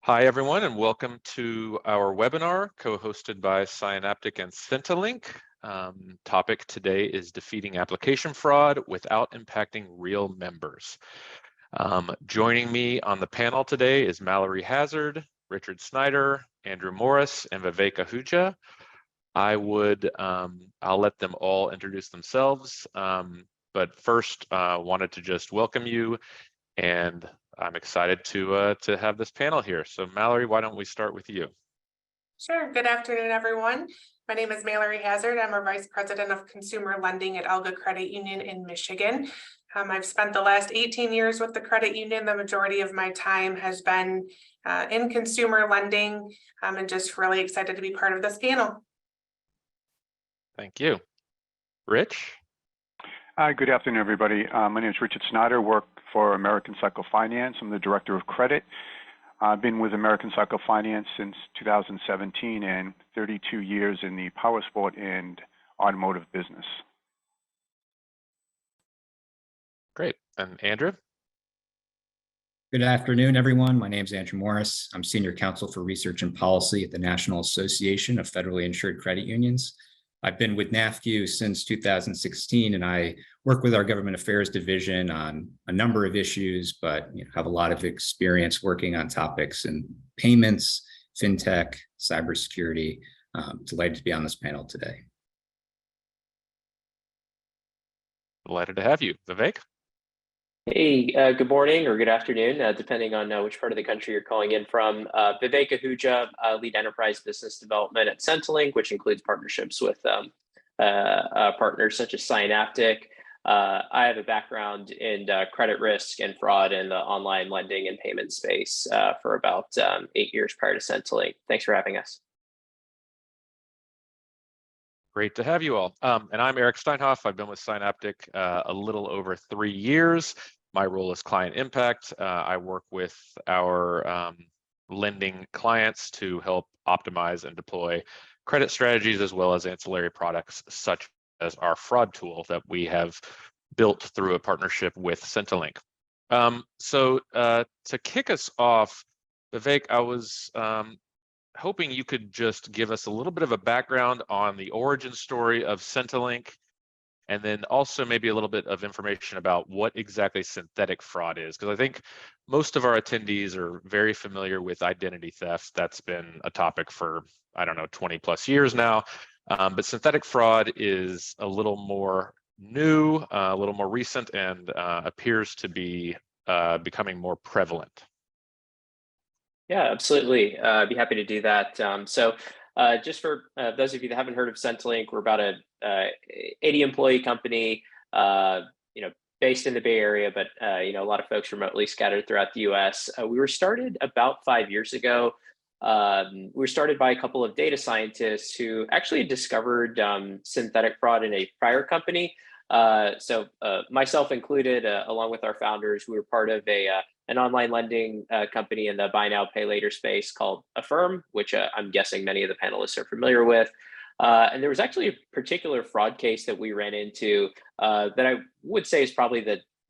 Hi, everyone, and welcome to our webinar co-hosted by Scienaptic and SentiLink. Topic today is defeating application fraud without impacting real members. Joining me on the panel today is Mallory Hazard, Richard Snyder, Andrew Morris, and Vivek Ahuja. I'll let them all introduce themselves, but first wanted to just welcome you, and I'm excited to have this panel here. So Mallory, why don't we start with you? Sure. Good afternoon, everyone. My name is Mallory Hazard. I'm a Vice President of Consumer Lending at ELGA Credit Union in Michigan. I've spent the last 18 years with the credit union. The majority of my time has been in consumer lending, and just really excited to be part of this panel. Thank you. Rich? Hi, good afternoon, everybody. My name is Richard Snyder, work for American Cycle Finance. I'm the Director of Credit. I've been with American Cycle Finance since 2017 and 32 years in the power sport and automotive business. Great. And Andrew? Good afternoon, everyone. My name is Andrew Morris. I'm Senior Counsel for Research and Policy at the National Association of Federally Insured Credit Unions. I've been with NAFCU since 2016, and I work with our Government Affairs Division on a number of issues, but have a lot of experience working on topics in payments, fintech, cybersecurity. Delighted to be on this panel today. Delighted to have you. Vivek? Hey, good morning or good afternoon, depending on which part of the country you're calling in from. Vivek Ahuja, lead enterprise business development at SentiLink, which includes partnerships with partners such as Scienaptic. I have a background in credit risk and fraud in the online lending and payment space for about 8 years prior to SentiLink. Thanks for having us. Great to have you all. And I'm Eric Steinhoff. I've been with Scienaptic a little over 3 years. My role is client impact. I work with our lending clients to help optimize and deploy credit strategies, as well as ancillary products such as our fraud tool that we have built through a partnership with SentiLink. So to kick us off, Vivek, I was hoping you could just give us a little bit of a background on the origin story of SentiLink, and then also maybe a little bit of information about what exactly synthetic fraud is, because I think most of our attendees are very familiar with identity theft. That's been a topic for, 20 plus years now, but synthetic fraud is a little more new, a little more recent, and appears to be becoming more prevalent. Yeah, absolutely. I'd be happy to do that. Just for those of you that haven't heard of SentiLink, we're about a 80 employee company, based in the Bay Area, but a lot of folks remotely scattered throughout the US. We were started about 5 years ago. We were started by a couple of data scientists who actually discovered synthetic fraud in a prior company. Myself included, along with our founders, we were part of an online lending company in the buy now, pay later space called Affirm, which I'm guessing many of the panelists are familiar with. And there was actually a particular fraud case that we ran into that I would say is probably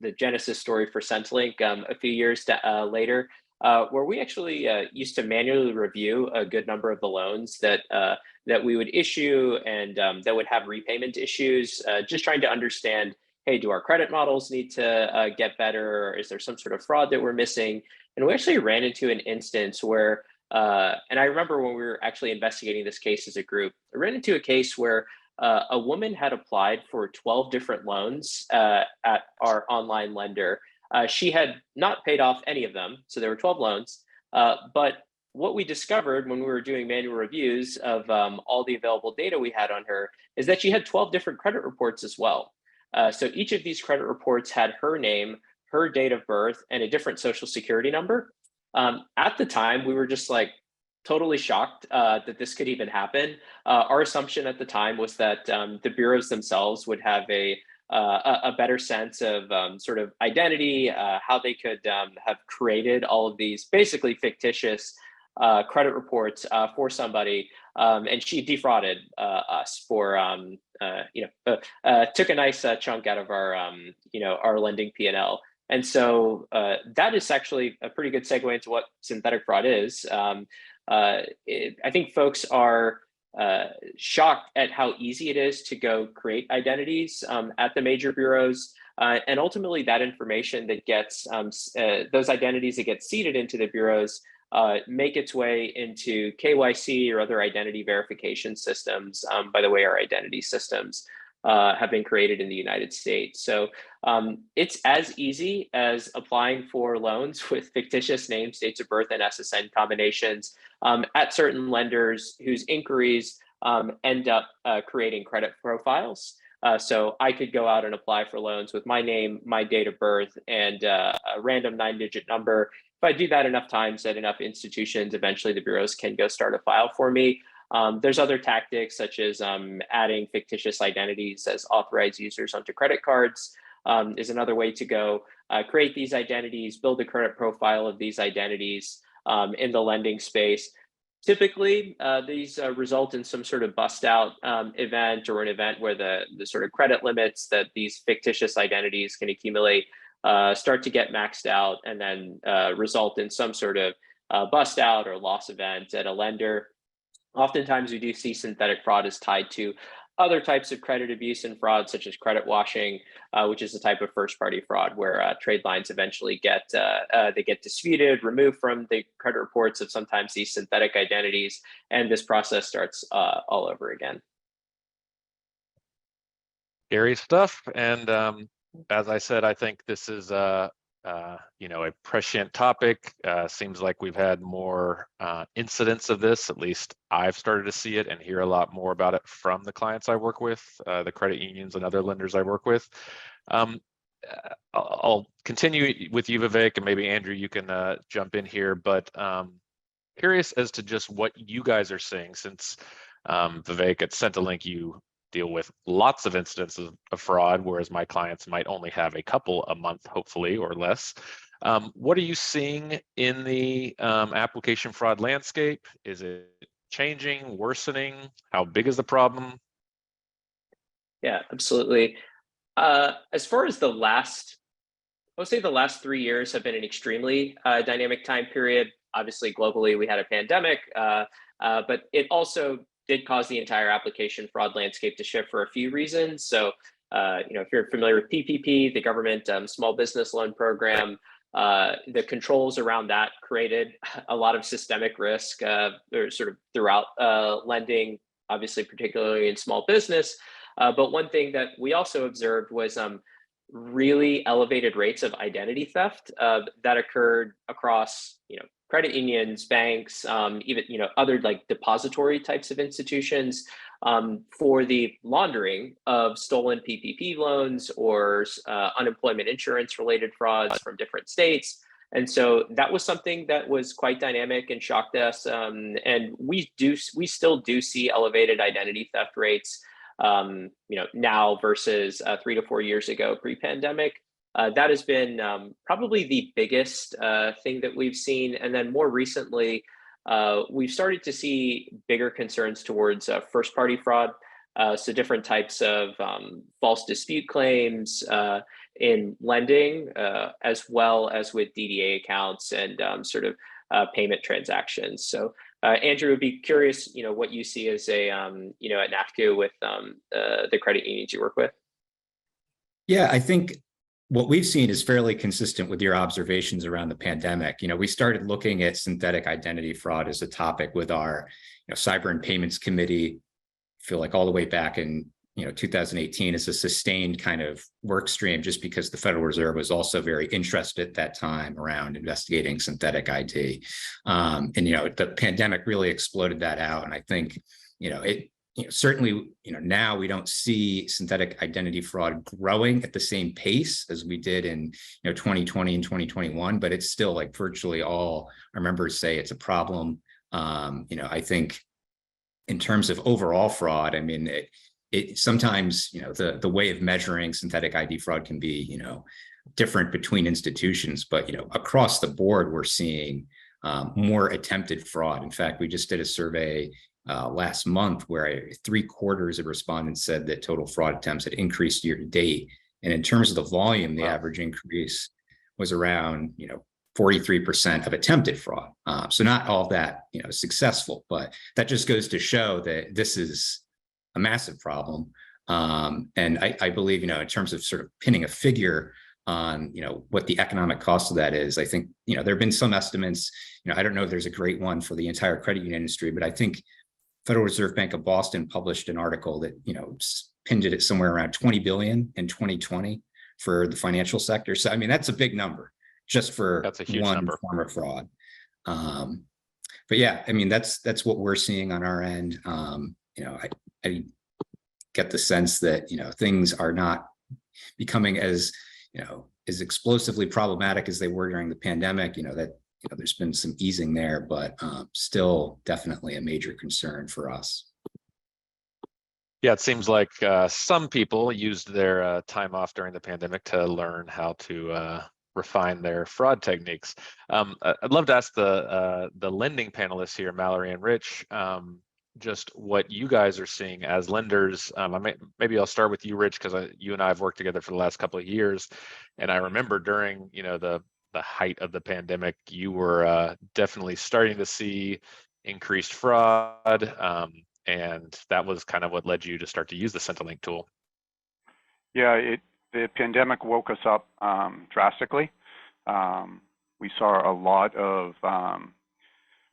the genesis story for SentiLink a few years later, where we actually used to manually review a good number of the loans that we would issue and that would have repayment issues, just trying to understand, hey, do our credit models need to get better? Or is there some sort of fraud that we're missing? And we actually ran into an instance where, and I remember when we were actually investigating this case as a group, I ran into a case where a woman had applied for 12 different loans at our online lender. She had not paid off any of them, so there were 12 loans. But what we discovered when we were doing manual reviews of all the available data we had on her is that she had 12 different credit reports as well. So each of these credit reports had her name, her date of birth, and a different social security number. At the time, we were just like totally shocked that this could even happen. Our assumption at the time was that the bureaus themselves would have a better sense of sort of identity, how they could have created all of these basically fictitious credit reports for somebody, and she defrauded us for took a nice chunk out of our our lending P&L. And so that is actually a pretty good segue into what synthetic fraud is. I think folks are shocked at how easy it is to go create identities at the major bureaus. And ultimately that information that gets, those identities that get seeded into the bureaus make its way into KYC or other identity verification systems. By the way, our identity systems have been created in the United States. So it's as easy as applying for loans with fictitious names, dates of birth, and SSN combinations at certain lenders whose inquiries end up creating credit profiles. So I could go out and apply for loans with my name, my date of birth, and a random 9-digit number. If I do that enough times at enough institutions, eventually the bureaus can go start a file for me. There's other tactics such as adding fictitious identities as authorized users onto credit cards is another way to go. Create these identities, build a credit profile of these identities in the lending space. Typically, these result in some sort of bust out event or an event where the sort of credit limits that these fictitious identities can accumulate start to get maxed out and then result in some sort of bust out or loss event at a lender. Oftentimes we do see synthetic fraud is tied to other types of credit abuse and fraud, such as credit washing, which is a type of first-party fraud where trade lines eventually get disputed, removed from the credit reports of sometimes these synthetic identities, and this process starts all over again. Scary stuff, and as I said, I think this is a prescient topic. Seems like we've had more incidents of this. At least I've started to see it and hear a lot more about it from the clients I work with, the credit unions and other lenders I work with. I'll continue with you, Vivek, and maybe Andrew, you can jump in here, but curious as to just what you guys are seeing, since Vivek, at SentiLink, you deal with lots of incidents of fraud, whereas my clients might only have a couple a month, hopefully, or less. What are you seeing in the application fraud landscape? Is it changing, worsening? How big is the problem? Yeah, absolutely. As far as I would say the last 3 years have been an extremely dynamic time period. Obviously, globally, we had a pandemic, but it also did cause the entire application fraud landscape to shift for a few reasons. So, if you're familiar with PPP, the government small business loan program, the controls around that created a lot of systemic risk sort of throughout lending, obviously, particularly in small business. But one thing that we also observed was really elevated rates of identity theft that occurred across, credit unions, banks, even other like depository types of institutions for the laundering of stolen PPP loans or unemployment insurance related frauds from different states. And so that was something that was quite dynamic and shocked us. And we still do see elevated identity theft rates, now versus 3 to 4 years ago pre-pandemic. That has been probably the biggest thing that we've seen. And then more recently, we've started to see bigger concerns towards first-party fraud. So different types of false dispute claims in lending, as well as with DDA accounts and sort of payment transactions. So Andrew, would be curious, what you see as a, at NAFCU with the credit unions you work with. Yeah, I think what we've seen is fairly consistent with your observations around the pandemic. We started looking at synthetic identity fraud as a topic with our Cyber and Payments Committee. I feel like all the way back in 2018 as a sustained kind of work stream, just because the Federal Reserve was also very interested at that time around investigating synthetic ID. The pandemic really exploded that out. And I think, certainly, now we don't see synthetic identity fraud growing at the same pace as we did in 2020 and 2021, but it's still like virtually all our members say it's a problem. I think in terms of overall fraud, I mean, it sometimes, the way of measuring synthetic ID fraud can be, different between institutions, but, across the board, we're seeing more attempted fraud. In fact, we just did a survey last month where 3/4 of respondents said that total fraud attempts had increased year to date. And in terms of the volume, the average increase was around, 43% of attempted fraud. So not all that, successful, but that just goes to show that this is a massive problem. And I believe, in terms of sort of pinning a figure on, what the economic cost of that is, I think, there have been some estimates, I don't know if there's a great one for the entire credit union industry, but I think Federal Reserve Bank of Boston published an article that, pinned it at somewhere around 20 billion in 2020 for the financial sector. So, I mean, that's a big number just for That's a huge one number. form of fraud. But yeah, I mean, that's what we're seeing on our end. I get the sense that, things are not becoming as, as explosively problematic as they were during the pandemic, that, there's been some easing there, but still definitely a major concern for us. Yeah, it seems like some people used their time off during the pandemic to learn how to refine their fraud techniques. I'd love to ask the lending panelists here, Mallory and Rich, just what you guys are seeing as lenders. Maybe I'll start with you, Rich, because you and I have worked together for the last couple of years, and I remember during the height of the pandemic, you were definitely starting to see increased fraud, and that was kind of what led you to start to use the SentiLink tool. Yeah, the pandemic woke us up drastically. We saw a lot of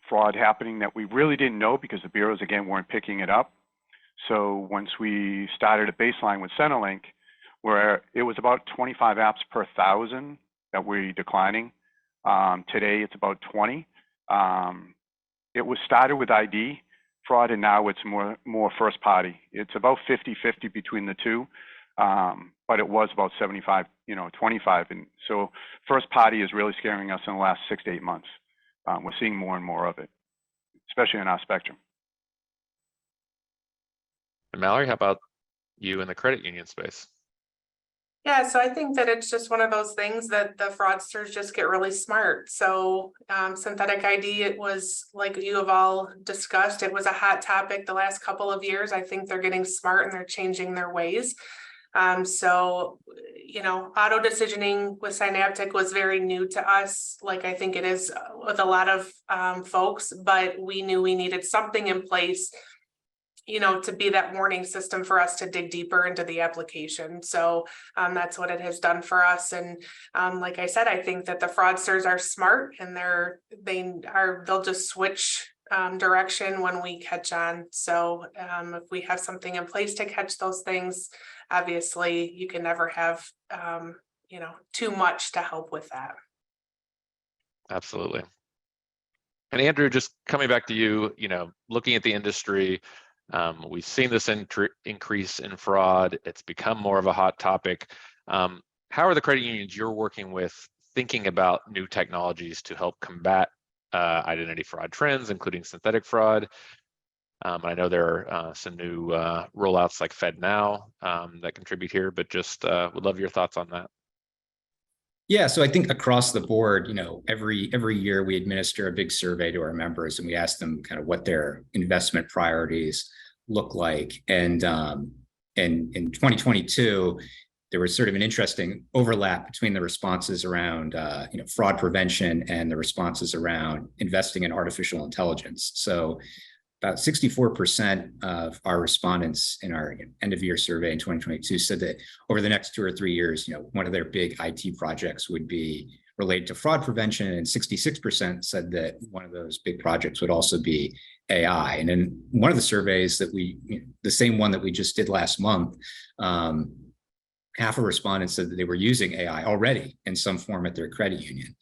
fraud happening that we really didn't know because the bureaus, again, weren't picking it up. So once we started a baseline with SentiLink, where it was about 25 apps per 1,000 that we're declining. Today, it's about 20. It was started with ID fraud, and now it's more first party. It's about 50-50 between the two, but it was about 75, 25. And so first party is really scaring us in the last 6 to 8 months. We're seeing more and more of it, especially in our spectrum. And Mallory, how about you in the credit union space? Yeah, so I think that it's just one of those things that the fraudsters just get really smart. So synthetic ID, it was like you have all discussed, it was a hot topic the last couple of years. I think they're getting smart and they're changing their ways. So, auto decisioning with Scienaptic was very new to us, like I think it is with a lot of folks, but we knew we needed something in place to be that warning system for us to dig deeper into the application. So that's what it has done for us. And like I said, I think that the fraudsters are smart and they'll just switch direction when we catch on. So if we have something in place to catch those things, obviously you can never have too much to help with that. Absolutely. And Andrew, just coming back to you, looking at the industry, we've seen this increase in fraud. It's become more of a hot topic. How are the credit unions you're working with thinking about new technologies to help combat identity fraud trends, including synthetic fraud? I know there are some new rollouts like FedNow that contribute here, but just would love your thoughts on that. Yeah, so I think across the board, every year we administer a big survey to our members and we ask them kind of what their investment priorities look like. And in 2022, there was sort of an interesting overlap between the responses around fraud prevention and the responses around investing in artificial intelligence. So about 64% of our respondents in our end of year survey in 2022 said that over the next 2 or 3 years, one of their big IT projects would be related to fraud prevention, and 66% said that one of those big projects would also be AI. And in one of the surveys that the same one that we just did last month, half of respondents said that they were using AI already in some form at their credit union.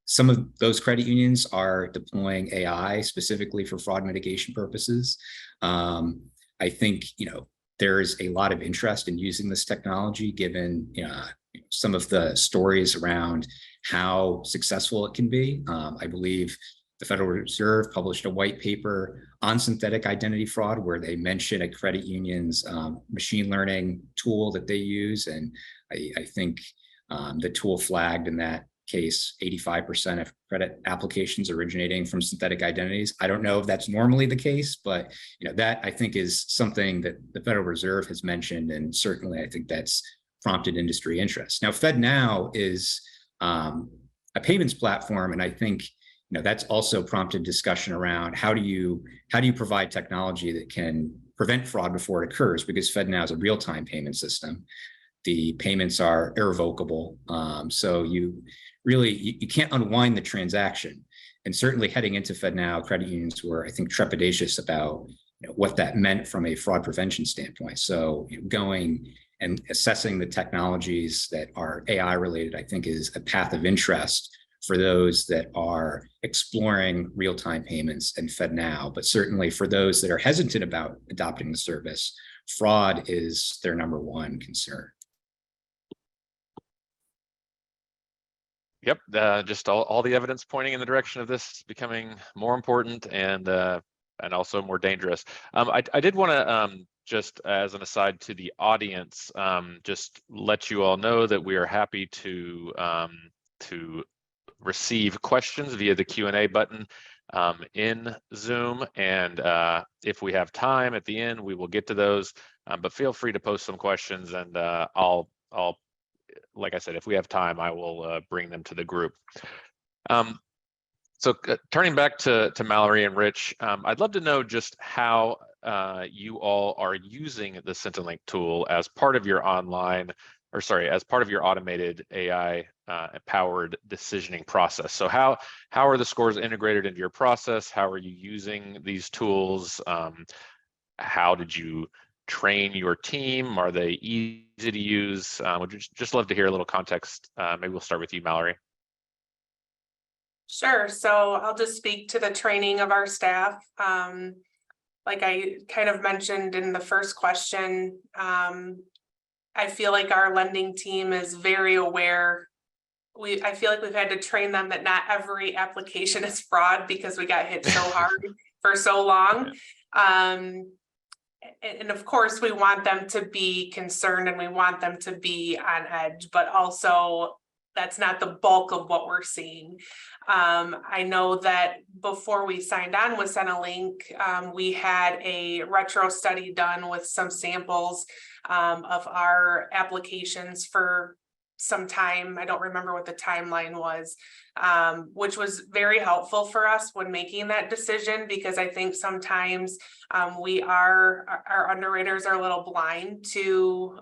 Some of those credit unions are deploying AI specifically for fraud mitigation purposes. I think, there's a lot of interest in using this technology, given some of the stories around how successful it can be. I believe the Federal Reserve published a white paper on synthetic identity fraud where they mention a credit union's machine learning tool that they use. And I think the tool flagged in that case 85% of credit applications originating from synthetic identities. I don't know if that's normally the case, but that I think is something that the Federal Reserve has mentioned, and certainly I think that's prompted industry interest. Now, FedNow is a payments platform, and I think that's also prompted discussion around how do you provide technology that can prevent fraud before it occurs, because FedNow is a real-time payment system. The payments are irrevocable, so you can't unwind the transaction. And certainly heading into FedNow, credit unions were, I think, trepidatious about what that meant from a fraud prevention standpoint. So going and assessing the technologies that are AI related, I think, is a path of interest for those that are exploring real-time payments and FedNow. But certainly for those that are hesitant about adopting the service, fraud is their number one concern. Yep, just all the evidence pointing in the direction of this becoming more important and also more dangerous. I did want to just as an aside to the audience, just let you all know that we are happy to receive questions via the Q&A button in Zoom, and if we have time at the end, we will get to those. But feel free to post some questions, and I'll like I said, if we have time, I will bring them to the group. So turning back to Mallory and Rich, I'd love to know just how you all are using the SentiLink tool as part of your as part of your automated AI powered decisioning process. So how are the scores integrated into your process? How are you using these tools? How did you train your team? Are they easy to use? Would you just love to hear a little context? Maybe we'll start with you, Mallory. Sure. So I'll just speak to the training of our staff. Like I kind of mentioned in the first question, I feel like our lending team is very aware. I feel like we've had to train them that not every application is fraud because we got hit so hard for so long. And of course, we want them to be concerned and we want them to be on edge, but also that's not the bulk of what we're seeing. I know that before we signed on with SentiLink, we had a retro study done with some samples of our applications for some time. I don't remember what the timeline was, which was very helpful for us when making that decision, because I think sometimes our underwriters are a little blind to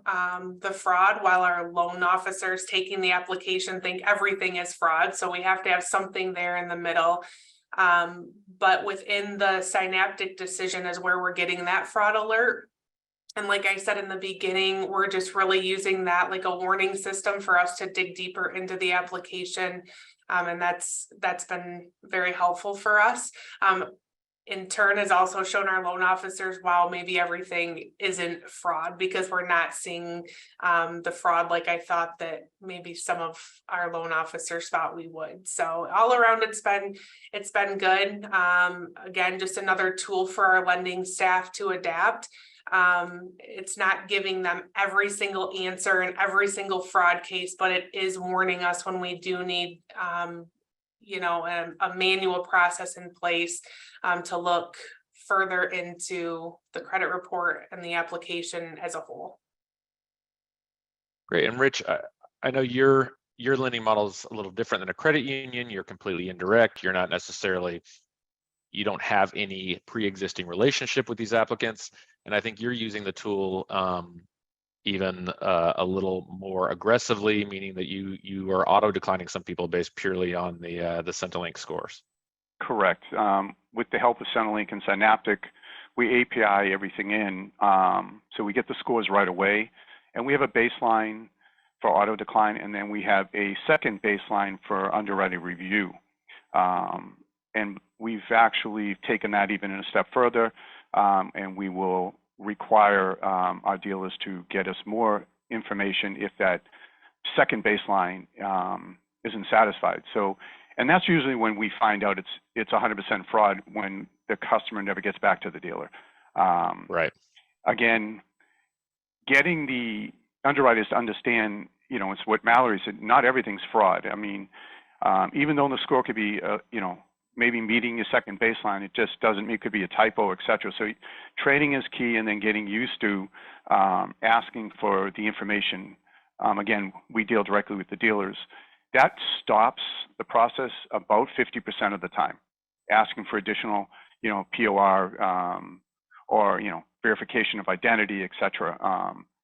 the fraud, while our loan officers taking the application think everything is fraud. So we have to have something there in the middle. But within the Scienaptic decision is where we're getting that fraud alert. And like I said in the beginning, we're just really using that like a warning system for us to dig deeper into the application. And that's been very helpful for us. In turn, has also shown our loan officers, wow, maybe everything isn't fraud, because we're not seeing the fraud like I thought that maybe some of our loan officers thought we would. So all around, it's been good. Again, just another tool for our lending staff to adapt. It's not giving them every single answer in every single fraud case, but it is warning us when we do need a manual process in place to look further into the credit report and the application as a whole. Great. And Rich, I know your lending model is a little different than a credit union. You're completely indirect. You're not necessarily, you don't have any pre-existing relationship with these applicants. And I think you're using the tool even a little more aggressively, meaning that you are auto declining some people based purely on the SentiLink scores. Correct. With the help of SentiLink and Scienaptic, we API everything in, so we get the scores right away, and we have a baseline for auto decline, and then we have a second baseline for underwriting review. And we've actually taken that even a step further, and we will require our dealers to get us more information if that second baseline isn't satisfied. So, and that's usually when we find out it's 100% fraud, when the customer never gets back to the dealer. Right. Again, getting the underwriters to understand, it's what Mallory said, not everything's fraud. I mean, even though the score could be, maybe meeting your second baseline, it just doesn't mean, it could be a typo, et cetera. So training is key, and then getting used to asking for the information again, we deal directly with the dealers. That stops the process about 50% of the time, asking for additional, POR or, verification of identity, et cetera.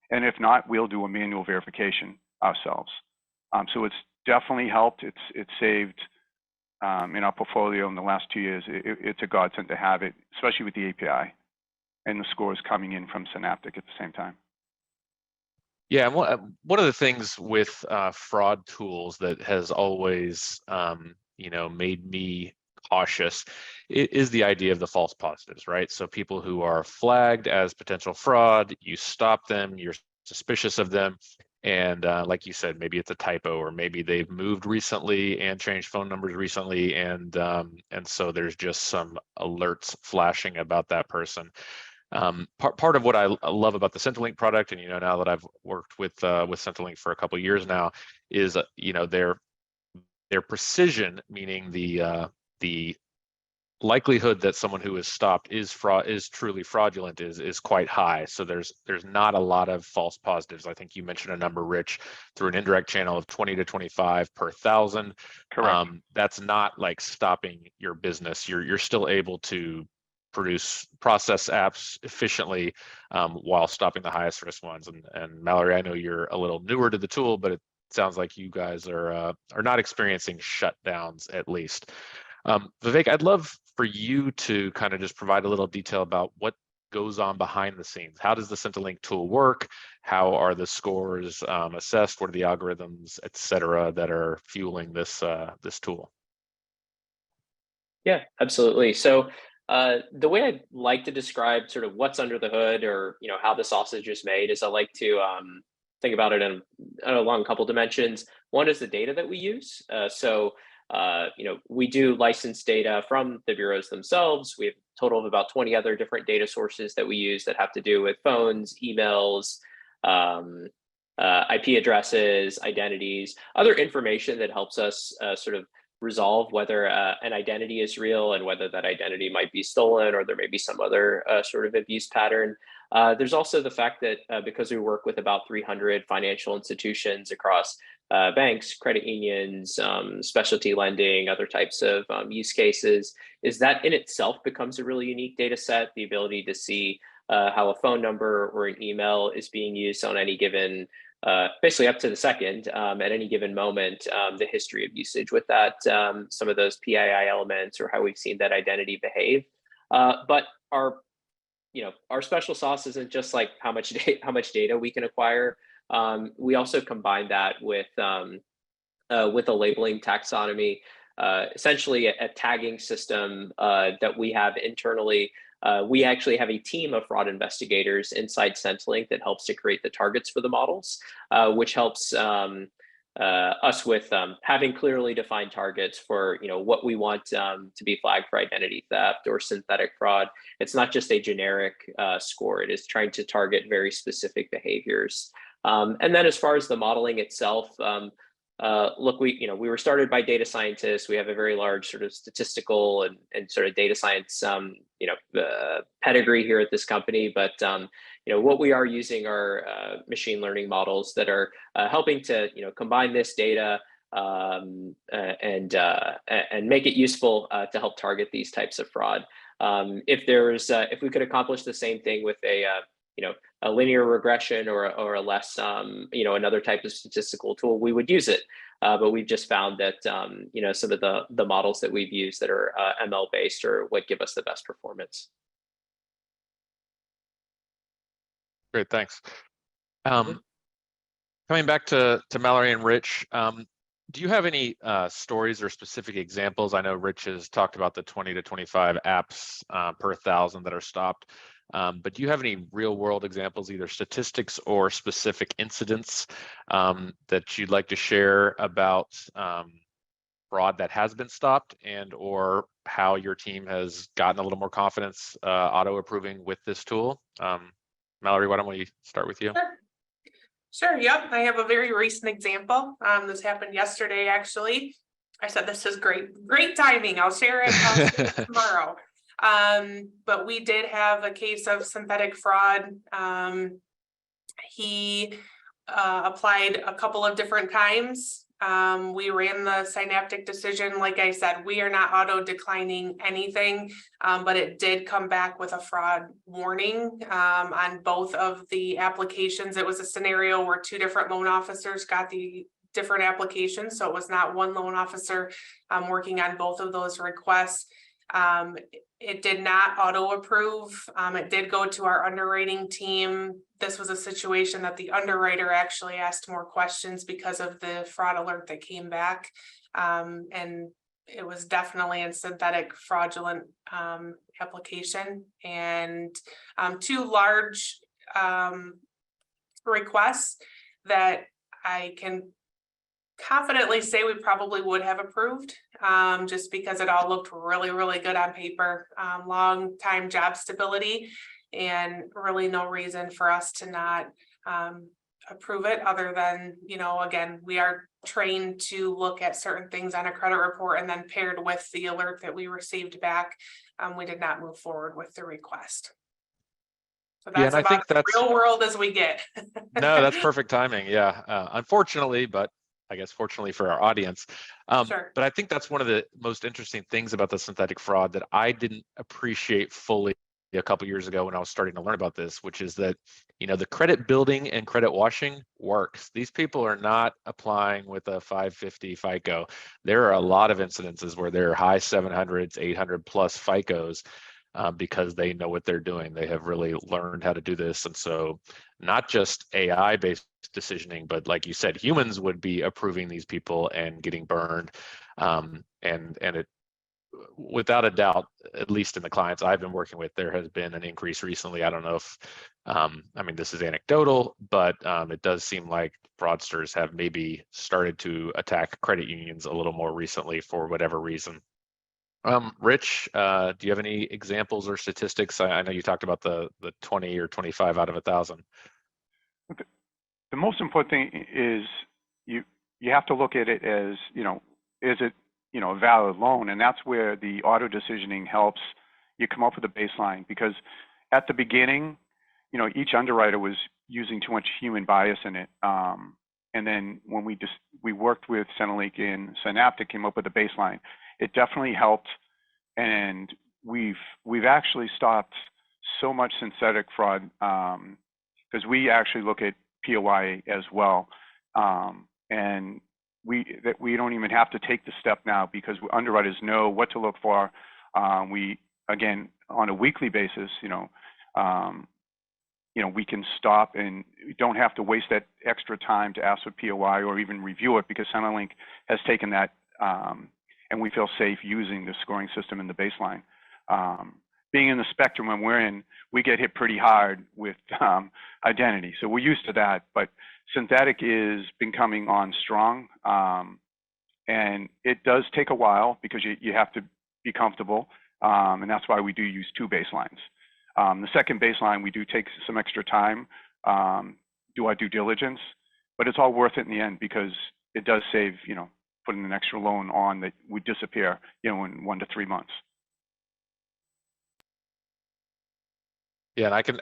And if not, we'll do a manual verification ourselves. So it's definitely helped. It's saved in our portfolio in the last 2 years. It's a godsend to have it, especially with the API and the scores coming in from Scienaptic at the same time. Yeah, and one of the things with fraud tools that has always, made me cautious is the idea of the false positives, right? So people who are flagged as potential fraud, you stop them, you're suspicious of them, and like you said, maybe it's a typo, or maybe they've moved recently and changed phone numbers recently, and so there's just some alerts flashing about that person. Part of what I love about the SentiLink product, and now that I've worked with SentiLink for a couple of years now, is their precision, meaning the likelihood that someone who is stopped is truly fraudulent is quite high. So there's not a lot of false positives. I think you mentioned a number, Rich, through an indirect channel of 20 to 25 per thousand. Correct. That's not like stopping your business. You're still able to process apps efficiently while stopping the highest risk ones. And Mallory, I know you're a little newer to the tool, but it sounds like you guys are not experiencing shutdowns, at least. Vivek, I'd love for you to kind of just provide a little detail about what goes on behind the scenes. How does the SentiLink tool work? How are the scores assessed? What are the algorithms, et cetera, that are fueling this tool? Yeah, absolutely. So the way I like to describe sort of what's under the hood, or how the sausage is made, is I like to think about it along a couple dimensions. One is the data that we use. We do license data from the bureaus themselves. We have a total of about 20 other different data sources that we use that have to do with phones, emails, IP addresses, identities, other information that helps us sort of resolve whether an identity is real and whether that identity might be stolen, or there may be some other sort of abuse pattern. There's also the fact that because we work with about 300 financial institutions across banks, credit unions, specialty lending, other types of use cases, is that in itself becomes a really unique data set. The ability to see how a phone number or an email is being used on any given, basically up to the second, at any given moment, the history of usage with that, some of those PII elements, or how we've seen that identity behave. But our special sauce isn't just like how much data we can acquire. We also combine that with a labeling taxonomy, essentially a tagging system that we have internally. We actually have a team of fraud investigators inside SentiLink that helps to create the targets for the models, which helps us with having clearly defined targets for what we want to be flagged for identity theft or synthetic fraud. It's not just a generic score. It is trying to target very specific behaviors. And then as far as the modeling itself, look, we were started by data scientists. We have a very large sort of statistical and sort of data science pedigree here at this company. But what we are using are machine learning models that are helping to combine this data and make it useful to help target these types of fraud. If we could accomplish the same thing with a linear regression or a less, another type of statistical tool, we would use it. But we've just found that, some of the models that we've used that are ML based are what give us the best performance. Great, thanks. Coming back to Mallory and Rich, do you have any stories or specific examples? I know Rich has talked about the 20 to 25 apps per 1,000 that are stopped. But do you have any real world examples, either statistics or specific incidents that you'd like to share about fraud that has been stopped, and or how your team has gotten a little more confidence auto approving with this tool? Mallory, why don't we start with you? Sure. Yep. I have a very recent example. This happened yesterday, actually. I said, this is great timing. I'll share it tomorrow. But we did have a case of synthetic fraud. He applied a couple of different times. We ran the Scienaptic decision. Like I said, we are not auto declining anything, but it did come back with a fraud warning on both of the applications. It was a scenario where two different loan officers got the different applications. So it was not one loan officer working on both of those requests. It did not auto approve. It did go to our underwriting team. This was a situation that the underwriter actually asked more questions because of the fraud alert that came back. And it was definitely a synthetic fraudulent application, and two large requests that I can confidently say we probably would have approved, just because it all looked really, really good on paper. Long time job stability, and really no reason for us to not approve it, other than, you know, again, we are trained to look at certain things on a credit report, and then paired with the alert that we received back, we did not move forward with the request. So Yeah, that's and I think about as that's real world as we get. no, that's perfect timing. Yeah, unfortunately, but I guess fortunately for our audience. Sure. But I think that's one of the most interesting things about the synthetic fraud that I didn't appreciate fully a couple years ago when I was starting to learn about this, which is that, you know, the credit building and credit washing works. These people are not applying with a 550 FICO. There are a lot of incidences where there are high 700s, 800 plus FICOs. Because they know what they're doing. They have really learned how to do this. And so not just AI-based decisioning, but like you said, humans would be approving these people and getting burned. And it, without a doubt, at least in the clients I've been working with, there has been an increase recently. I don't know if, I mean, this is anecdotal, but it does seem like fraudsters have maybe started to attack credit unions a little more recently for whatever reason. Rich, do you have any examples or statistics? I know you talked about the 20 or 25 out of 1,000. The most important thing is you have to look at it as, you know, is it, you know, a valid loan? And that's where the auto decisioning helps you come up with a baseline, because at the beginning, you know, each underwriter was using too much human bias in it. And then when we worked with SentiLink and Scienaptic, came up with a baseline. It definitely helped, and we've actually stopped so much synthetic fraud, because we actually look at POI as well, and we don't even have to take the step now because underwriters know what to look for. We, again, on a weekly basis, you know, we can stop, and we don't have to waste that extra time to ask for POI or even review it, because SentiLink has taken that, and we feel safe using the scoring system in the baseline. Being in the spectrum when we're in, we get hit pretty hard with identity. So we're used to that, but synthetic is been coming on strong. And it does take a while because you have to be comfortable. And that's why we do use two baselines. The second baseline, we do take some extra time, do our due diligence, but it's all worth it in the end, because it does save, you know, putting an extra loan on that would disappear, you know, in 1 to 3 months. Yeah, and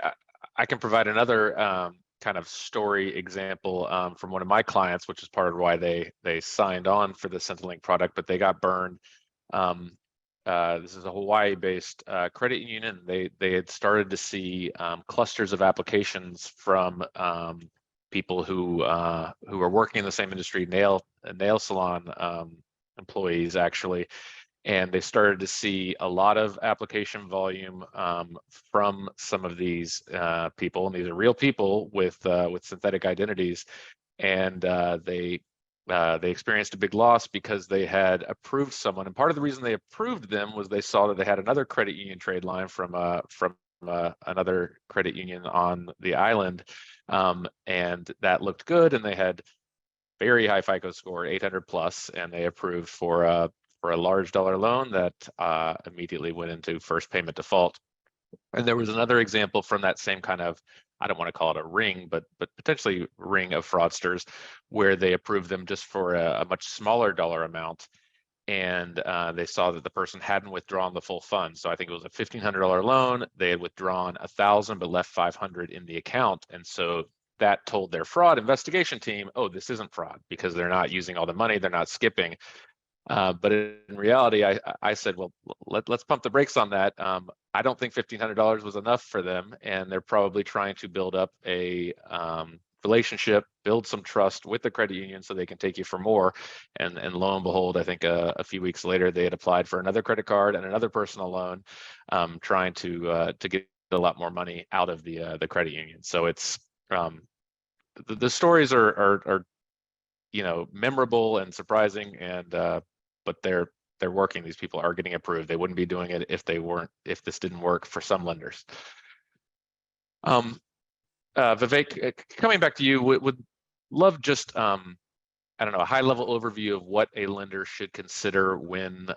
I can provide another kind of story example from one of my clients, which is part of why they signed on for the SentiLink product, but they got burned. This is a Hawaii-based credit union. They had started to see clusters of applications from people who are working in the same industry, nail salon employees actually, and they started to see a lot of application volume from some of these people, and these are real people with synthetic identities, and they experienced a big loss because they had approved someone, and part of the reason they approved them was they saw that they had another credit union trade line from another credit union on the island, and that looked good, and they had very high FICO score, 800 plus, and they approved for a large dollar loan that immediately went into first payment default. And there was another example from that same kind of, I don't want to call it a ring, but potentially ring of fraudsters, where they approved them just for a much smaller dollar amount, and they saw that the person hadn't withdrawn the full fund. So I think it was a $1,500 loan. They had withdrawn 1,000 but left 500 in the account, and so that told their fraud investigation team, oh, this isn't fraud because they're not using all the money, they're not skipping. But in reality, I said, well, let's pump the brakes on that. I don't think $1,500 was enough for them, and they're probably trying to build up a relationship, build some trust with the credit union so they can take you for more. And lo and behold, I think a few weeks later, they had applied for another credit card and another personal loan, trying to get a lot more money out of the credit union. So it's the stories are memorable and surprising, and but they're working. These people are getting approved. They wouldn't be doing it if this didn't work for some lenders. Vivek, coming back to you, would love just I don't know, a high level overview of what a lender should consider when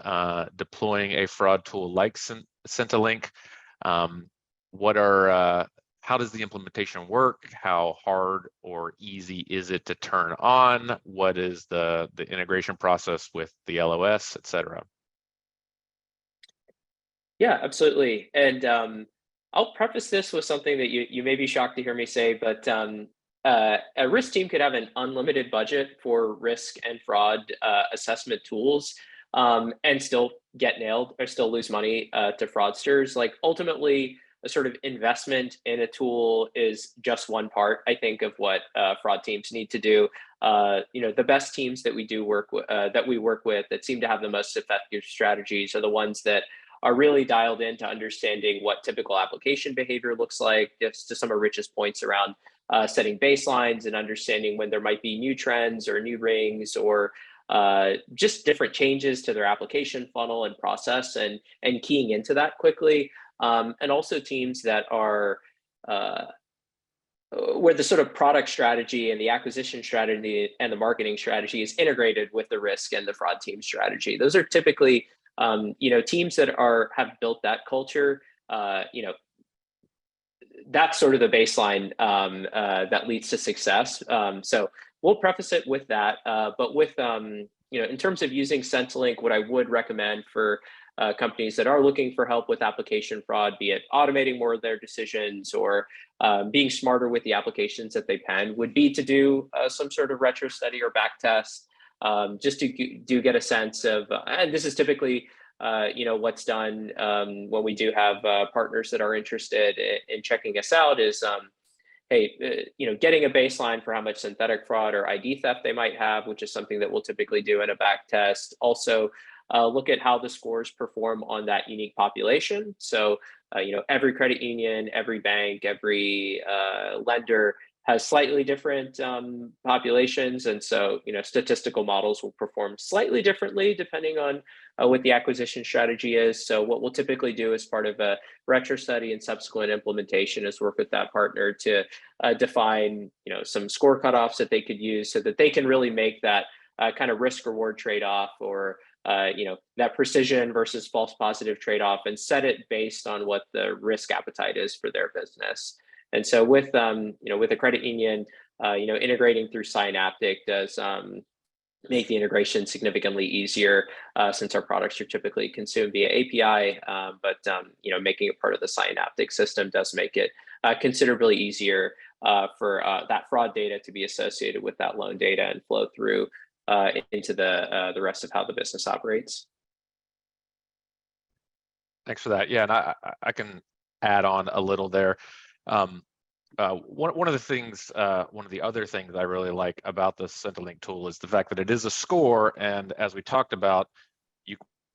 deploying a fraud tool like SentiLink. How does the implementation work? How hard or easy is it to turn on? What is the integration process with the LOS, et cetera? Yeah, absolutely. And I'll preface this with something that you may be shocked to hear me say, but a risk team could have an unlimited budget for risk and fraud assessment tools, and still get nailed or still lose money to fraudsters. Like, ultimately, a sort of investment in a tool is just one part, I think, of what fraud teams need to do. The best teams that we work with that seem to have the most effective strategies are the ones that are really dialed into understanding what typical application behavior looks like, just to some of Rich's points around setting baselines and understanding when there might be new trends or new rings or just different changes to their application funnel and process, and keying into that quickly. And also teams that are where the sort of product strategy and the acquisition strategy and the marketing strategy is integrated with the risk and the fraud team strategy. Those are typically teams that have built that culture. That's sort of the baseline that leads to success. So we'll preface it with that, but with in terms of using SentiLink, what I would recommend for companies that are looking for help with application fraud, be it automating more of their decisions or being smarter with the applications that they pen, would be to do some sort of retro study or back test, just to get a sense of, and this is typically what's done when we do have partners that are interested in checking us out is, hey, getting a baseline for how much synthetic fraud or ID theft they might have, which is something that we'll typically do in a back test. Also, look at how the scores perform on that unique population. So, every credit union, every bank, every lender has slightly different populations. And so, statistical models will perform slightly differently depending on what the acquisition strategy is. So what we'll typically do as part of a retro study and subsequent implementation is work with that partner to define, some score cutoffs that they could use so that they can really make that kind of risk reward trade-off, or that precision versus false positive trade-off, and set it based on what the risk appetite is for their business. And so with with a credit union, integrating through Scienaptic does make the integration significantly easier, since our products are typically consumed via API. But making it part of the Scienaptic system does make it considerably easier for that fraud data to be associated with that loan data and flow through into the rest of how the business operates. Thanks for that. Yeah, and I can add on a little there. One of the other things I really like about the SentiLink tool is the fact that it is a score, and as we talked about,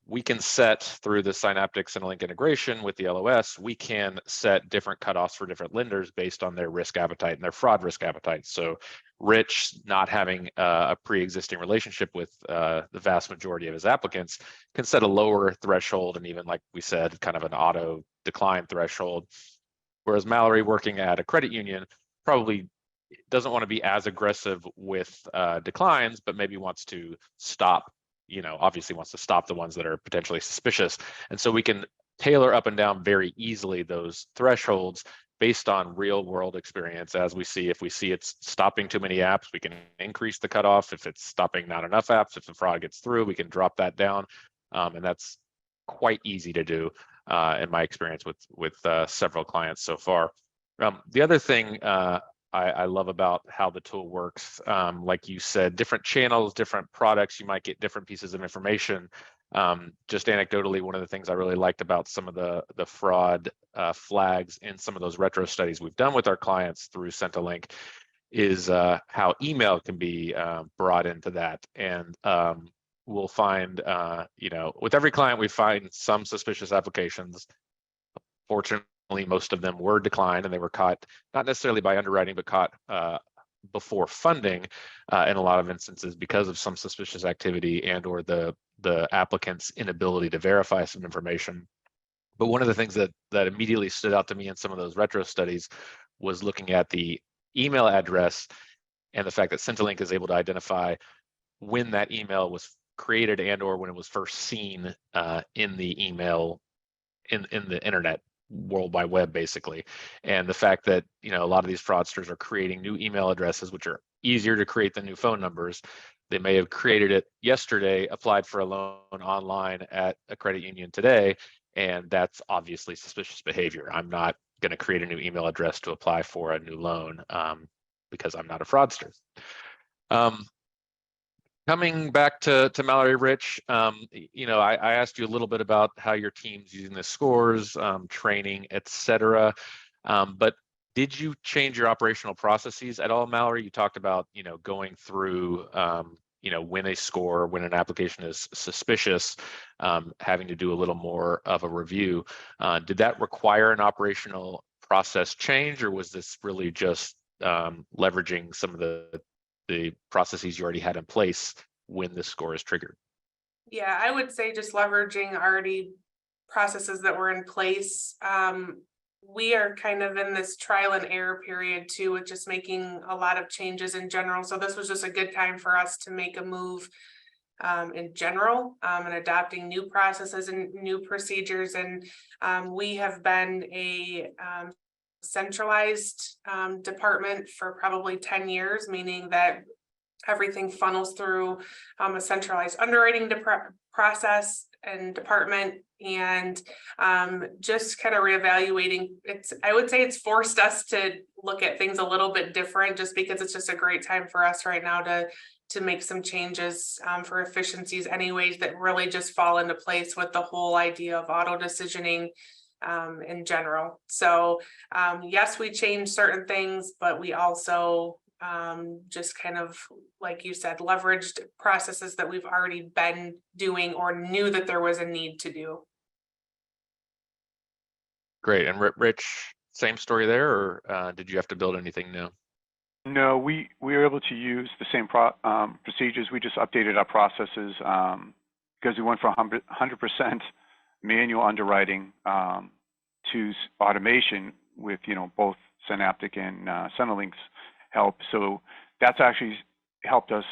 we can set through the Scienaptic SentiLink integration with the LOS, we can set different cutoffs for different lenders based on their risk appetite and their fraud risk appetite. So Rich, not having a pre-existing relationship with the vast majority of his applicants, can set a lower threshold, and even, like we said, kind of an auto decline threshold. Whereas Mallory, working at a credit union, probably doesn't want to be as aggressive with declines, but maybe wants to stop, obviously wants to stop the ones that are potentially suspicious. And so we can tailor up and down very easily those thresholds based on real world experience. As we see, if we see it's stopping too many apps, we can increase the cutoff. If it's stopping not enough apps, if the fraud gets through, we can drop that down. And that's quite easy to do in my experience with several clients so far. The other thing I I love about how the tool works. Like you said, different channels, different products, you might get different pieces of information. Just anecdotally, one of the things I really liked about some of the fraud flags in some of those retro studies we've done with our clients through SentiLink is how email can be brought into that. And we'll find, with every client, we find some suspicious applications. Fortunately, most of them were declined, and they were caught, not necessarily by underwriting, but caught before funding in a lot of instances because of some suspicious activity and or the applicant's inability to verify some information. But one of the things that immediately stood out to me in some of those retro studies was looking at the email address and the fact that SentiLink is able to identify when that email was created and or when it was first seen in the email in the internet, World Wide Web, basically. And the fact that a lot of these fraudsters are creating new email addresses, which are easier to create than new phone numbers. They may have created it yesterday, applied for a loan online at a credit union today, and that's obviously suspicious behavior. I'm not going to create a new email address to apply for a new loan because I'm not a fraudster. Coming back to Mallory, Rich, I asked you a little bit about how your team's using the scores, training, et cetera. But did you change your operational processes at all, Mallory? You talked about, going through, when an application is suspicious, having to do a little more of a review. Did that require an operational process change, or was this really just leveraging some of the processes you already had in place when this score is triggered? Yeah, I would say just leveraging already processes that were in place. We are kind of in this trial and error period too, with just making a lot of changes in general. So this was just a good time for us to make a move in general and adopting new processes and new procedures. And we have been a centralized department for probably 10 years, meaning that everything funnels through a centralized underwriting process and department, and just kind of reevaluating. I would say it's forced us to look at things a little bit different, just because it's just a great time for us right now to make some changes for efficiencies anyways, that really just fall into place with the whole idea of auto decisioning in general. So yes, we changed certain things, but we also just kind of, like you said, leveraged processes that we've already been doing or knew that there was a need to do. Great. And Rich, same story there, or did you have to build anything new? No, we were able to use the same procedures. We just updated our processes because we went from 100% manual underwriting to automation with both Scienaptic and SentiLink's help. So that's actually helped us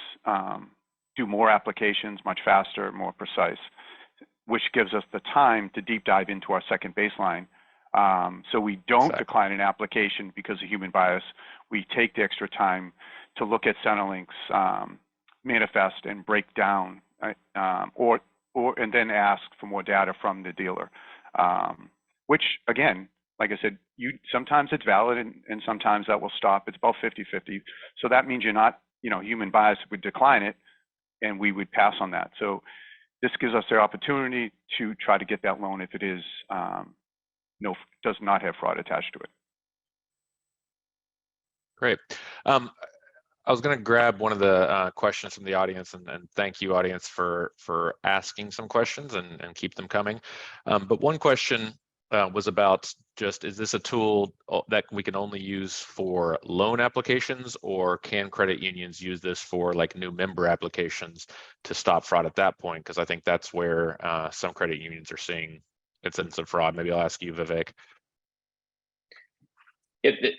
do more applications much faster, more precise, which gives us the time to deep dive into our second baseline. So we don't decline an application because of human bias. We take the extra time to look at SentiLink's manifest and break down, and then ask for more data from the dealer, which again, like I said, sometimes it's valid and sometimes that will stop. It's about 50-50. So that means you're not, human bias would decline it and we would pass on that. So this gives us the opportunity to try to get that loan if it is does not have fraud attached to it. Great. I was going to grab one of the questions from the audience, and thank you, audience, for asking some questions and keep them coming. But one question was about just, is this a tool that we can only use for loan applications, or can credit unions use this for like new member applications to stop fraud at that point? Because I think that's where some credit unions are seeing incidents of fraud. Maybe I'll ask you, Vivek.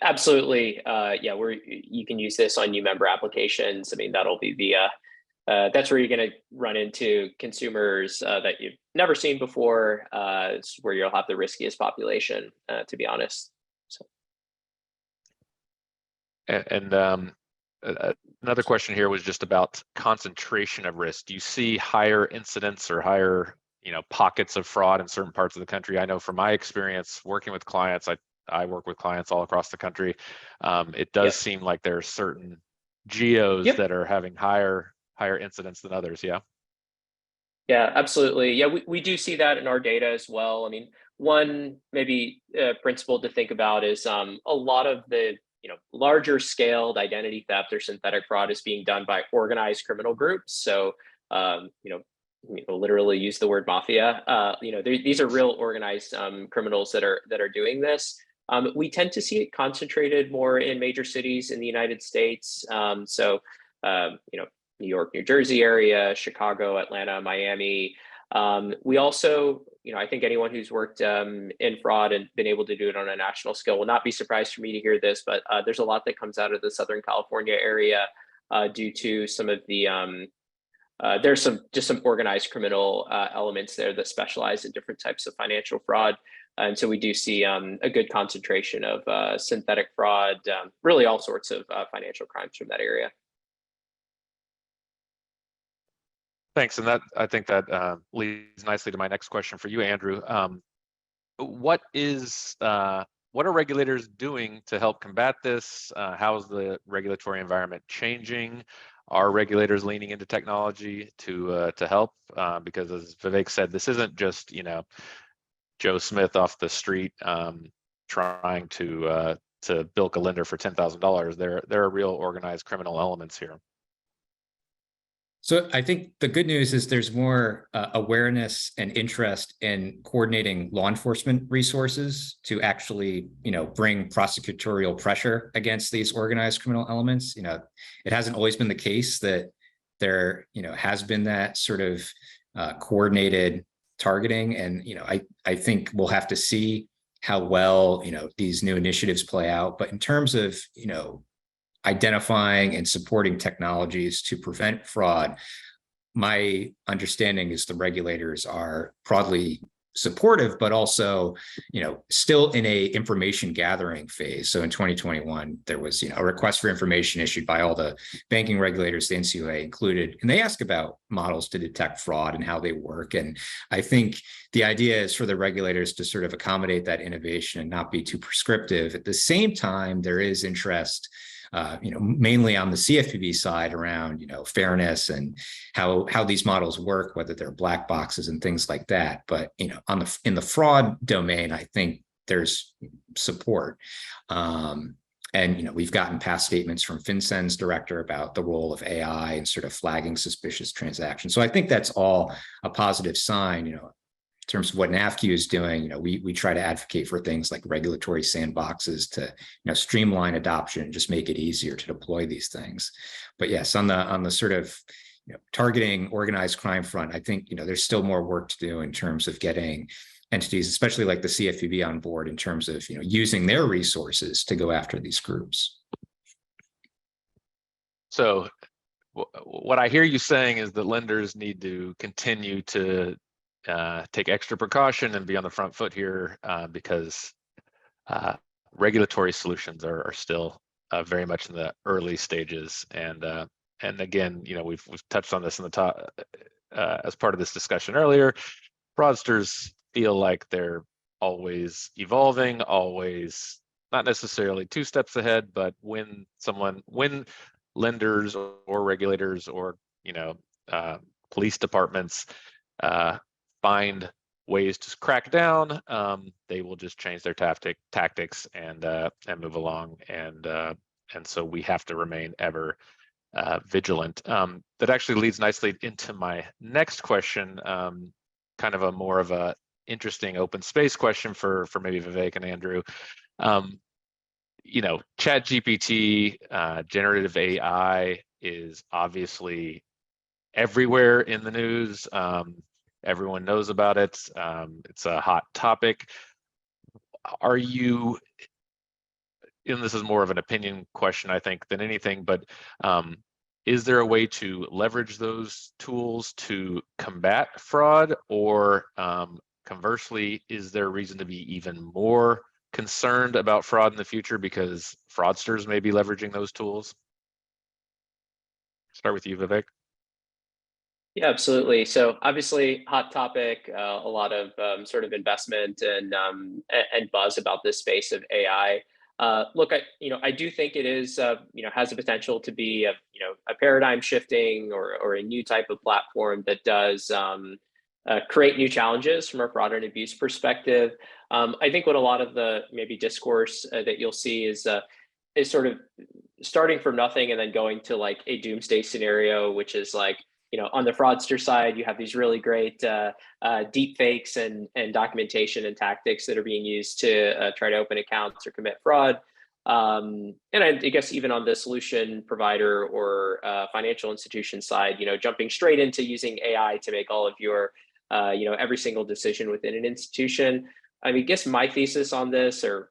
Absolutely. Yeah, you can use this on new member applications. I mean, that'll be the that's where you're going to run into consumers that you've never seen before. It's where you'll have the riskiest population, to be honest. So. And another question here was just about concentration of risk. Do you see higher incidents or higher, pockets of fraud in certain parts of the country? I know from my experience working with clients, I I work with clients all across the country. It does seem like there are certain geos that are having higher incidence than others. Yeah. Yeah, absolutely. Yeah, we do see that in our data as well. I mean, one maybe principle to think about is a lot of the larger scaled identity theft or synthetic fraud is being done by organized criminal groups. So literally use the word mafia. These are real organized criminals that are doing this. We tend to see it concentrated more in major cities in the United States. New York, New Jersey area, Chicago, Atlanta, Miami. We also, I think anyone who's worked in fraud and been able to do it on a national scale will not be surprised for me to hear this, but there's a lot that comes out of the Southern California area due to some of the, there's some organized criminal elements there that specialize in different types of financial fraud. And so we do see a good concentration of synthetic fraud, really all sorts of financial crimes from that area. Thanks, and I think that leads nicely to my next question for you, Andrew. What are regulators doing to help combat this? How's the regulatory environment changing? Are regulators leaning into technology to help? Because as Vivek said, this isn't just Joe Smith off the street trying to bilk a lender for $10,000. There are real organized criminal elements here. So I think the good news is there's more awareness and interest in coordinating law enforcement resources to actually, bring prosecutorial pressure against these organized criminal elements. It hasn't always been the case that there, has been that sort of coordinated targeting. And, I think we'll have to see how well, these new initiatives play out. But in terms of, identifying and supporting technologies to prevent fraud, my understanding is the regulators are broadly supportive, but also, still in a information gathering phase. So in 2021, there was, a request for information issued by all the banking regulators, the NCUA included, and they ask about models to detect fraud and how they work. And I think the idea is for the regulators to sort of accommodate that innovation and not be too prescriptive. At the same time, there is interest mainly on the CFPB side around, fairness and how these models work, whether they're black boxes and things like that. But, in the fraud domain, I think there's support. And, we've gotten past statements from FinCEN's director about the role of AI and sort of flagging suspicious transactions. So I think that's all a positive sign, in terms of what NAFCU is doing. We try to advocate for things like regulatory sandboxes to streamline adoption and just make it easier to deploy these things. But yes, on the sort of targeting organized crime front, I think there's still more work to do in terms of getting entities, especially like the CFPB, on board in terms of using their resources to go after these groups. So what I hear you saying is that lenders need to continue to take extra precaution and be on the front foot here because regulatory solutions are still very much in the early stages. And again, we've touched on this in the top as part of this discussion earlier. Fraudsters feel like they're always evolving, always not necessarily 2 steps ahead, but when lenders or regulators or police departments find ways to crack down, they will just change their tactics and move along, and so we have to remain ever vigilant. That actually leads nicely into my next question, kind of a more of a interesting open space question for maybe Vivek and Andrew. ChatGPT, generative AI is obviously everywhere in the news. Everyone knows about it. It's a hot topic. Are you, and this is more of an opinion question, I think, than anything, but is there a way to leverage those tools to combat fraud? Or conversely, is there reason to be even more concerned about fraud in the future because fraudsters may be leveraging those tools? Start with you, Vivek. Yeah, absolutely. So obviously, hot topic, a lot of sort of investment and buzz about this space of AI. Look, I do think it is, has the potential to be a paradigm shifting or a new type of platform that does create new challenges from a fraud and abuse perspective. I think what a lot of the maybe discourse that you'll see is sort of starting from nothing and then going to like a doomsday scenario, which is like, on the fraudster side, you have these really great deep fakes and documentation and tactics that are being used to try to open accounts or commit fraud. And I guess even on the solution provider or financial institution side, jumping straight into using AI to make all of your, every single decision within an institution. I mean, I guess my thesis on this, or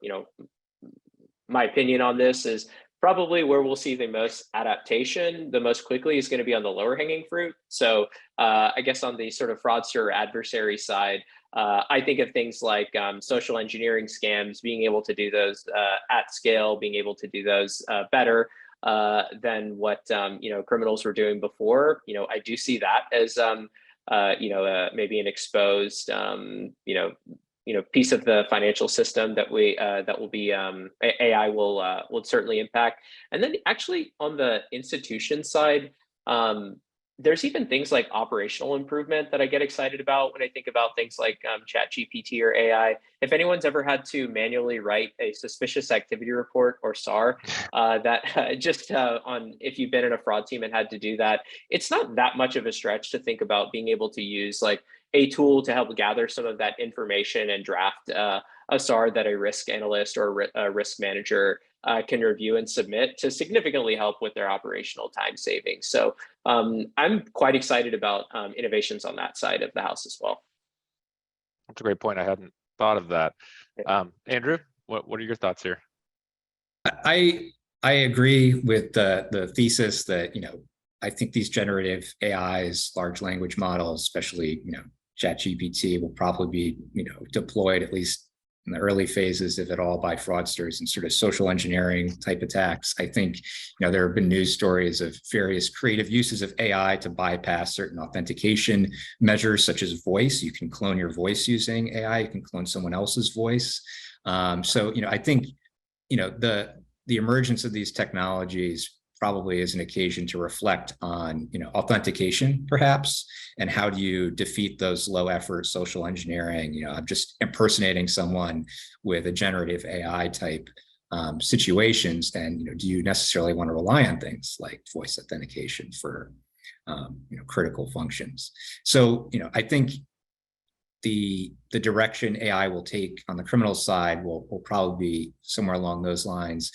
my opinion on this, is probably where we'll see the most adaptation the most quickly is going to be on the lower hanging fruit. So I guess on the sort of fraudster adversary side, I think of things like social engineering scams, being able to do those at scale, being able to do those better than what criminals were doing before. I do see that as maybe an exposed piece of the financial system that will be AI will certainly impact. And then actually on the institution side, there's even things like operational improvement that I get excited about when I think about things like ChatGPT or AI. If anyone's ever had to manually write a suspicious activity report or SAR, that just on if you've been in a fraud team and had to do that, it's not that much of a stretch to think about being able to use like a tool to help gather some of that information and draft a SAR that a risk analyst or a risk manager can review and submit to significantly help with their operational time savings. So I'm quite excited about innovations on that side of the house as well. That's a great point. I hadn't thought of that. Andrew, what are your thoughts here? I agree with the thesis that, I think these generative AIs, large language models, especially, ChatGPT, will probably be, deployed at least in the early phases, if at all, by fraudsters and sort of social engineering type attacks. I think, there have been news stories of various creative uses of AI to bypass certain authentication measures, such as voice. You can clone your voice using AI. You can clone someone else's voice. So, I think, the emergence of these technologies probably is an occasion to reflect on, authentication, perhaps, and how do you defeat those low effort social engineering, I'm just impersonating someone with a generative AI type situations. And, do you necessarily want to rely on things like voice authentication for, critical functions? So, I think the direction AI will take on the criminal side will probably be somewhere along those lines.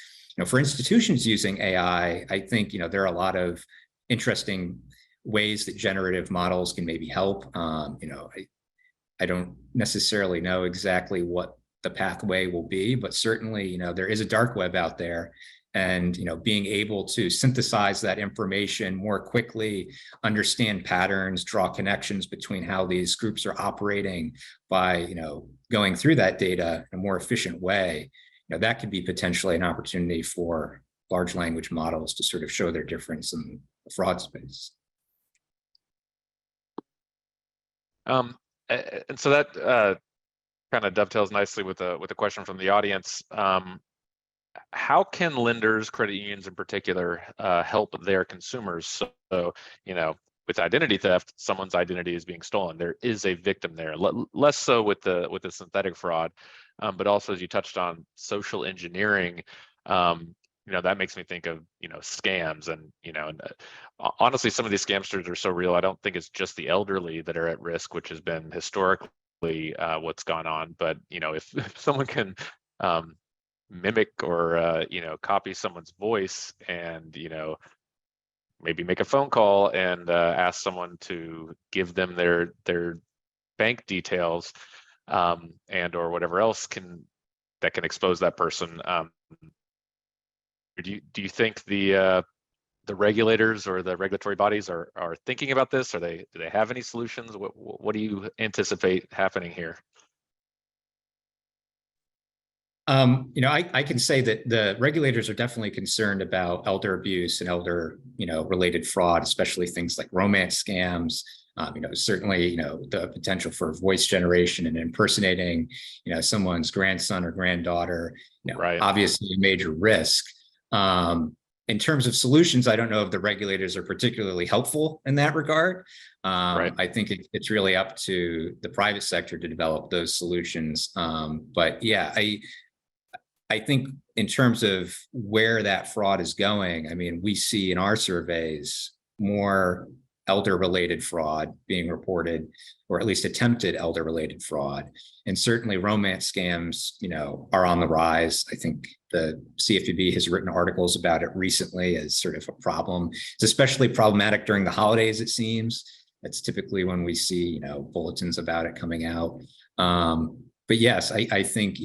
For institutions using AI, I think, there are a lot of interesting ways that generative models can maybe help. I don't necessarily know exactly what the pathway will be, but certainly, there is a dark web out there, and, being able to synthesize that information more quickly, understand patterns, draw connections between how these groups are operating by, going through that data in a more efficient way. That could be potentially an opportunity for large language models to sort of show their difference in the fraud space. And so that kind of dovetails nicely with a question from the audience. How can lenders, credit unions in particular, help their consumers? So, with identity theft, someone's identity is being stolen. There is a victim there. Less so with the synthetic fraud, but also, as you touched on, social engineering. That makes me think of scams, and honestly, some of these scamsters are so real. I don't think it's just the elderly that are at risk, which has been historically what's gone on. But if someone can mimic or copy someone's voice and maybe make a phone call and ask someone to give them their bank details and or whatever else that can expose that person. Do you think the regulators or the regulatory bodies are thinking about this? Do they have any solutions? What do you anticipate happening here? I can say that the regulators are definitely concerned about elder abuse and elder, related fraud, especially things like romance scams. Certainly, the potential for voice generation and impersonating, someone's grandson or granddaughter, Right. obviously a major risk. In terms of solutions, I don't know if the regulators are particularly helpful in that regard. Right. I think it's really up to the private sector to develop those solutions. But yeah, I think in terms of where that fraud is going, I mean, we see in our surveys more elder-related fraud being reported, or at least attempted elder-related fraud. And certainly romance scams, are on the rise. I think the CFPB has written articles about it recently as sort of a problem. It's especially problematic during the holidays, it seems. That's typically when we see, bulletins about it coming out. But yes, I think,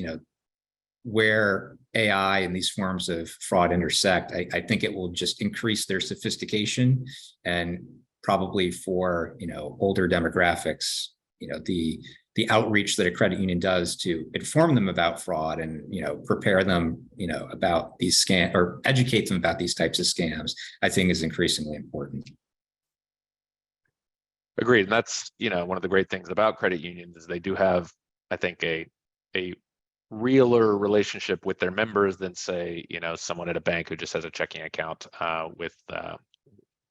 where AI and these forms of fraud intersect, I think it will just increase their sophistication, and probably for older demographics, the outreach that a credit union does to inform them about fraud and prepare them about these scams, or educate them about these types of scams, I think is increasingly important. Agreed. And that's one of the great things about credit unions is they do have, I think, a realer relationship with their members than, say, someone at a bank who just has a checking account with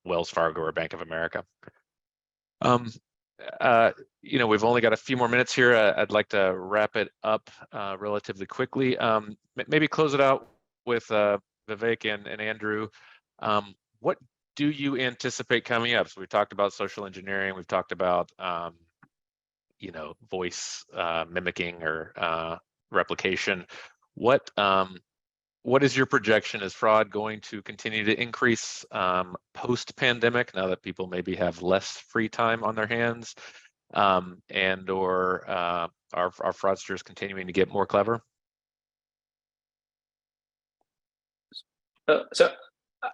Wells Fargo or Bank of America. We've only got a few more minutes here. I'd like to wrap it up relatively quickly. Maybe close it out with Vivek and Andrew. What do you anticipate coming up? So we talked about social engineering. We've talked about voice mimicking or replication. What is your projection? Is fraud going to continue to increase post-pandemic, now that people maybe have less free time on their hands, and or are fraudsters continuing to get more clever? So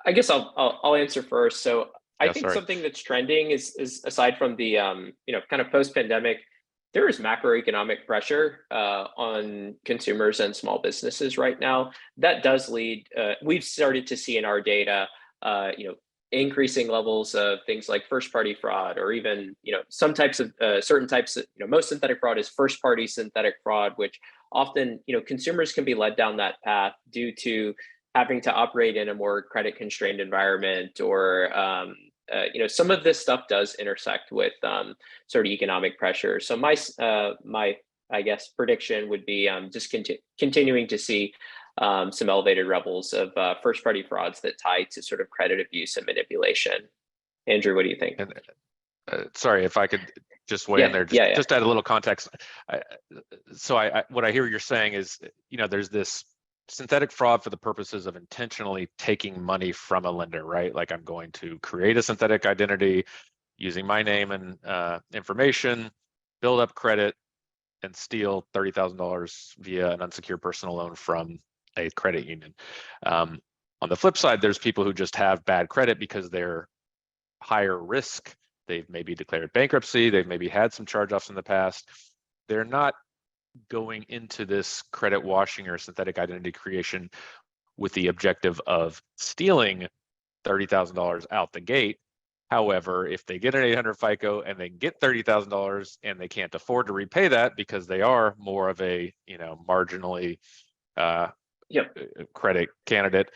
I guess I'll answer first. So I think something that's trending is aside from the kind of post-pandemic, there is macroeconomic pressure on consumers and small businesses right now. That does lead, we've started to see in our data, increasing levels of things like first-party fraud, or even, some types of, certain types of, most synthetic fraud is first-party synthetic fraud, which often, consumers can be led down that path due to having to operate in a more credit-constrained environment, or some of this stuff does intersect with sort of economic pressure. So my I guess prediction would be just continuing to see some elevated levels of first-party frauds that tie to sort of credit abuse and manipulation. Andrew, what do you think? And sorry, if I could just weigh in there, just add a little context. What I hear you're saying is, there's this synthetic fraud for the purposes of intentionally taking money from a lender, right? Like, I'm going to create a synthetic identity using my name and information, build up credit, and steal $30,000 via an unsecured personal loan from a credit union. On the flip side, there's people who just have bad credit because they're higher risk. They've maybe declared bankruptcy. They've maybe had some charge-offs in the past. They're not going into this credit washing or synthetic identity creation with the objective of stealing $30,000 out the gate. However, if they get an 800 FICO and they get $30,000 and they can't afford to repay that because they are more of a marginally credit candidate,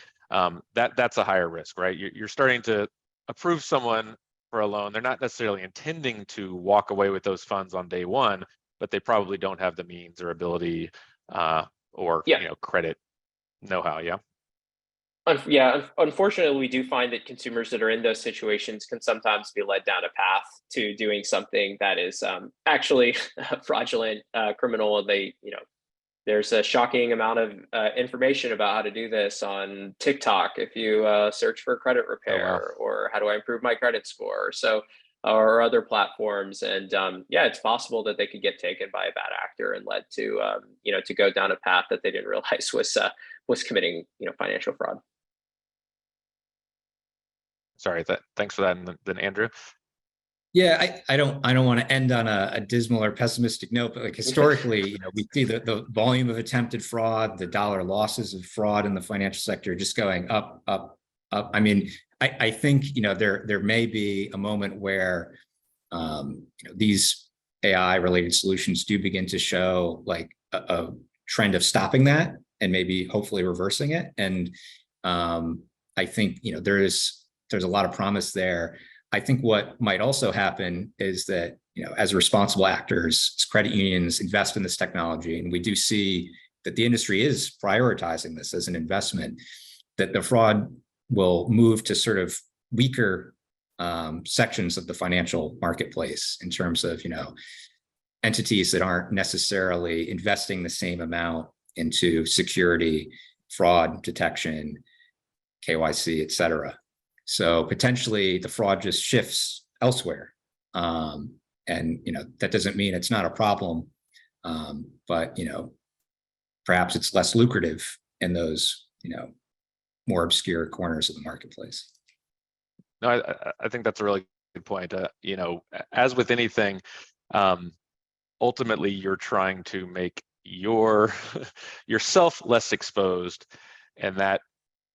that's a higher risk, right? You're starting to approve someone for a loan. They're not necessarily intending to walk away with those funds on day one, but they probably don't have the means or ability or credit know-how. Unfortunately, we do find that consumers that are in those situations can sometimes be led down a path to doing something that is actually fraudulent, criminal. There's a shocking amount of information about how to do this on TikTok if you search for credit repair, or how do I improve my credit score, or other platforms. And it's possible that they could get taken by a bad actor and led to to go down a path that they didn't realize was committing financial fraud. Sorry, thanks for that. And then Andrew? Yeah, I don't want to end on a dismal or pessimistic note, but like historically, we see the volume of attempted fraud, the dollar losses of fraud in the financial sector just going up, up, up. I mean, I think there may be a moment where these AI related solutions do begin to show like a trend of stopping that and maybe hopefully reversing it. And I think there's a lot of promise there. I think what might also happen is that, as responsible actors, as credit unions invest in this technology, and we do see that the industry is prioritizing this as an investment, that the fraud will move to sort of weaker sections of the financial marketplace in terms of, entities that aren't necessarily investing the same amount into security, fraud detection, KYC, et cetera. So potentially the fraud just shifts elsewhere. And, that doesn't mean it's not a problem, but, perhaps it's less lucrative in those, more obscure corners of the marketplace. No, I think that's a really good point. As with anything, ultimately you're trying to make yourself less exposed, and that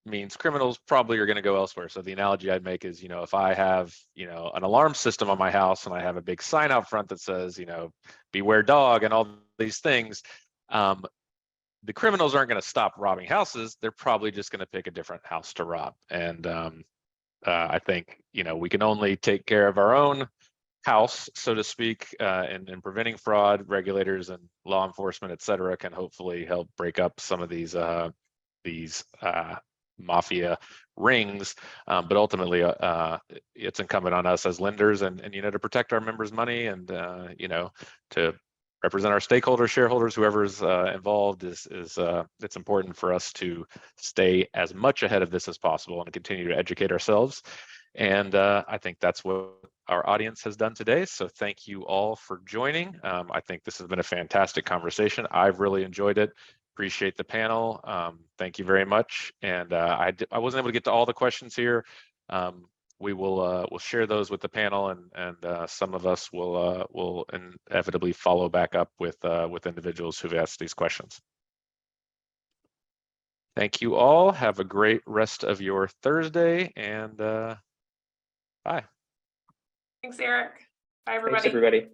means criminals probably are going to go elsewhere. So the analogy I'd make is, if I have, an alarm system on my house and I have a big sign out front that says, beware dog and all these things, the criminals aren't going to stop robbing houses. They're probably just going to pick a different house to rob. And I think, we can only take care of our own house, so to speak, in preventing fraud. Regulators and law enforcement, et cetera, can hopefully help break up some of these mafia rings, but ultimately it's incumbent on us as lenders and to protect our members' money and to represent our stakeholders, shareholders, whoever's involved. It's important for us to stay as much ahead of this as possible and continue to educate ourselves. And I think that's what our audience has done today. So thank you all for joining. I think this has been a fantastic conversation. I've really enjoyed it. Appreciate the panel. Thank you very much. And I wasn't able to get to all the questions here. We will we'll share those with the panel, and some of us will inevitably follow back up with individuals who've asked these questions. Thank you all. Have a great rest of your Thursday, and bye. Thanks, Eric. Bye, everybody. Thanks, everybody.